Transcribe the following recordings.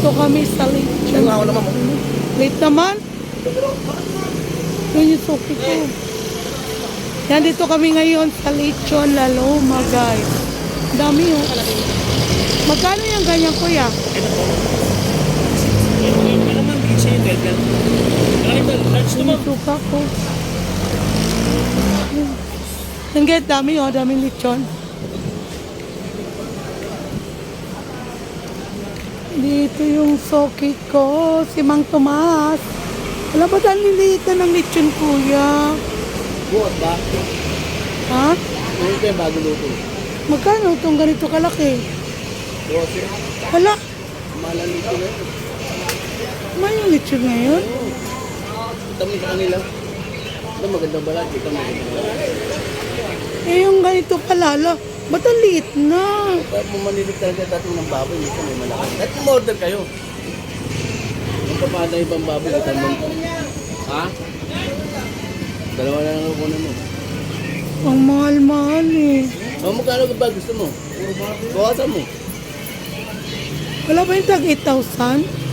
Dito kami sa lechon. Ano ako naman mo? Late naman. Yun yung suki ko. Yan, dito kami ngayon sa lechon La Loma, guys. Dami yun. Magkano yung ganyan, kuya? Ito po. Ano naman, bigyan siya yung 12 yan. Ito, large to Yung suka ko. Yan guys, dami oh. Daming lechon. Dito yung soki ko, si Mang Tomas. Wala ba ang lilitan ng lechon, kuya? buot ba? Ha? Ano ito yung bago luto? Magkano itong ganito kalaki? 12. Wala. Malang luto na yun. May yung lechon ngayon? Ito mo sa kanila. Ito magandang balat. Ito magandang balat. Eh, yung ganito pala, ba't ang liit na? Kaya pumanilip talaga dati ng baboy. Ito may malaki. At umorder kayo. Kung papada ibang baboy, ito mo. Ha? Dalawa na lang ako kunin mo. Ang mahal-mahal eh. O, magkano ba gusto mo? Bawasan mo. Wala ba yung tag 8,000?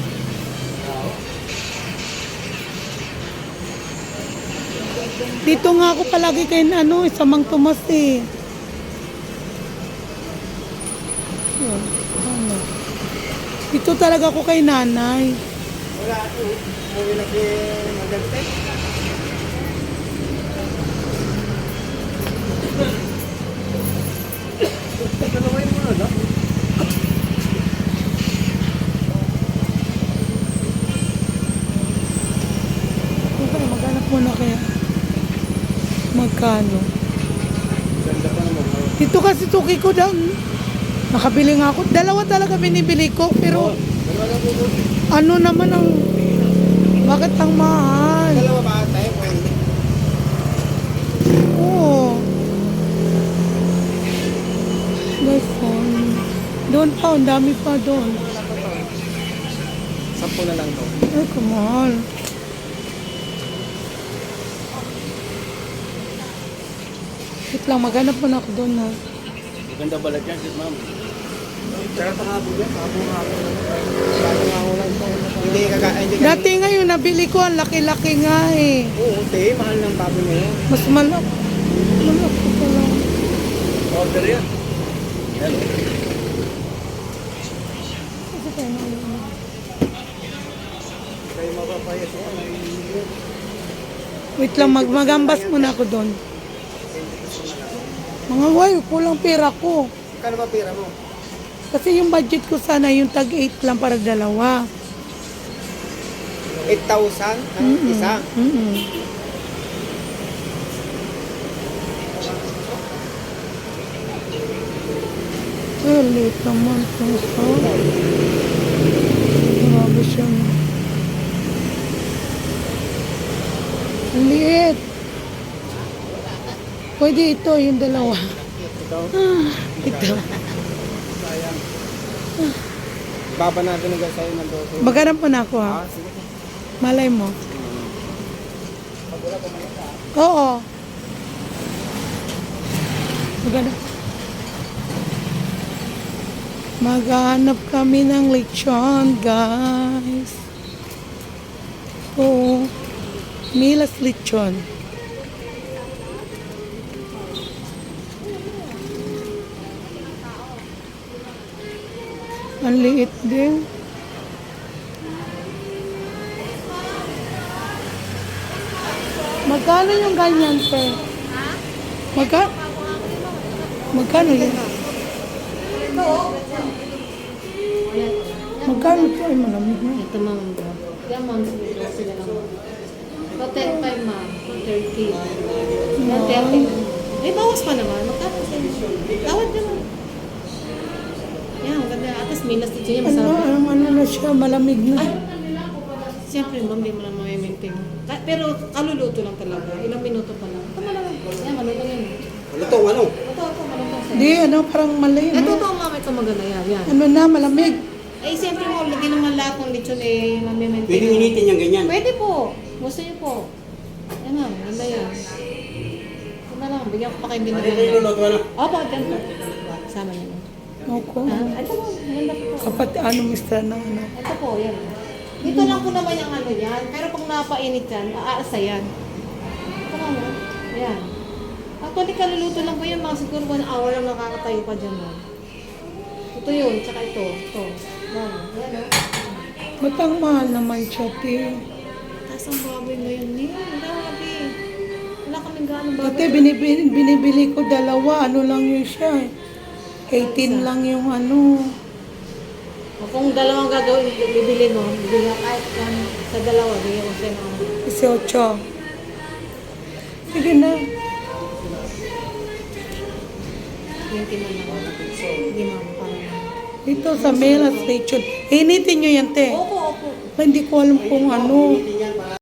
Dito nga ako palagi kay sa Mang Tomas eh. Yun, ano. Dito talaga ako kay nanay. Wala ako. Umuwi na si Magante. Tanawin mo na, no? Okay, maghanap muna kaya. Magkano? Ganda pa naman. Dito kasi suki ko daw. Nakabili nga ako. Dalawa talaga binibili ko. Pero Dalawa lang po. ano naman ang... Bakit ang mahal? Dalawa ba tayo? Oo. Guys, doon pa. Ang dami pa doon. 10 na lang to. Ay, kumahal. Wait lang, maghanap mo na ako doon ha. Maganda balat yan, sis ma'am. Tsaka sa hapon yan, hapon. Hindi Dati ngayon, nabili ko. Ang laki-laki nga eh. Oo, te, mahal ng baboy ngayon. Mas malaki. Malaki pa lang. Order yan. Yan. Kasi tayo na yun. Kayo mapapayas yan. Wait lang, magambas muna ako doon. Mga way, kulang pera ko. Kano ba pira mo? Kasi yung budget ko sana yung tag 8 lang para dalawa. 8,000 ang isa. Ay, late naman itong sa. Grabe siya. Ang liit. Pwede ito, yung dalawa. Ito. Ito. Sayang. Baba natin ng sa'yo ng 12. Maghanap mo na ako ha. Sige. Malay mo. Oo. Maghanap. Maghanap kami ng lechon, guys. Oo. Milas lechon. Ang liit din. Magkano yung ganyan, te? Magkano yun? Magkano ito? Ay, malamig na. Ito ma'am. Yan ma'am, sila lang. Ito 10.5 ma'am. Ito 30. Yan 30. May bawas pa naman. Magkano sa inyo? Tawad ka ma'am. Yan, maganda. Atas milas dito niya masarap. Ano na siya, malamig na. Ay! Siyempre ma'am, di mo lang ma-maintain. Pero kaluluto lang talaga. Ilang minuto pa lang. Ito malamig. Yan, malutong yan. Malutong ano? Ito, malutong sa'yo. Di, parang mali. Ito, ma'am. Ito maganda yan. Yan. Ano na, malamig. Eh, siyempre mo, hindi naman lahat ng lechon eh, nami-maintain. Pwede initin yung ganyan. Pwede po. Gusto niyo po. Yan ma'am, ganda yan. Ito na lang, bigyan ko pa kayo binigyan. Ano luluto ano? Opo, dyan po. Sama niyo. Ako. Ito po, maganda po. Kapati ano, mister ng ano. Ito po, yan. Dito lang po naman yung ano yan. Pero pag napainit yan, aasa yan. Ito nga mo. Yan. Actually, kaluluto lang po yan. Mga siguro 1 hour lang nakakatayo pa dyan. No? Ito yun, tsaka ito. Ito. Yan, yan o. Ba't ang mahal naman siya, te? Taas ang baboy ngayon eh. Grabe. Wala kaming gano'ng baboy. Dati binibili ko 2, ano lang yun siya. 18 lang yung ano. O kung dalawang gagawin, bibili mo. Bibili ka kahit yan sa dalawa. Bibili ko siya ng 18. Sige na. 20 man lang. Hindi ma'am, parang. Dito sa Mela Station. Initin nyo yan, te. Opo, opo. Hindi ko alam kung ano.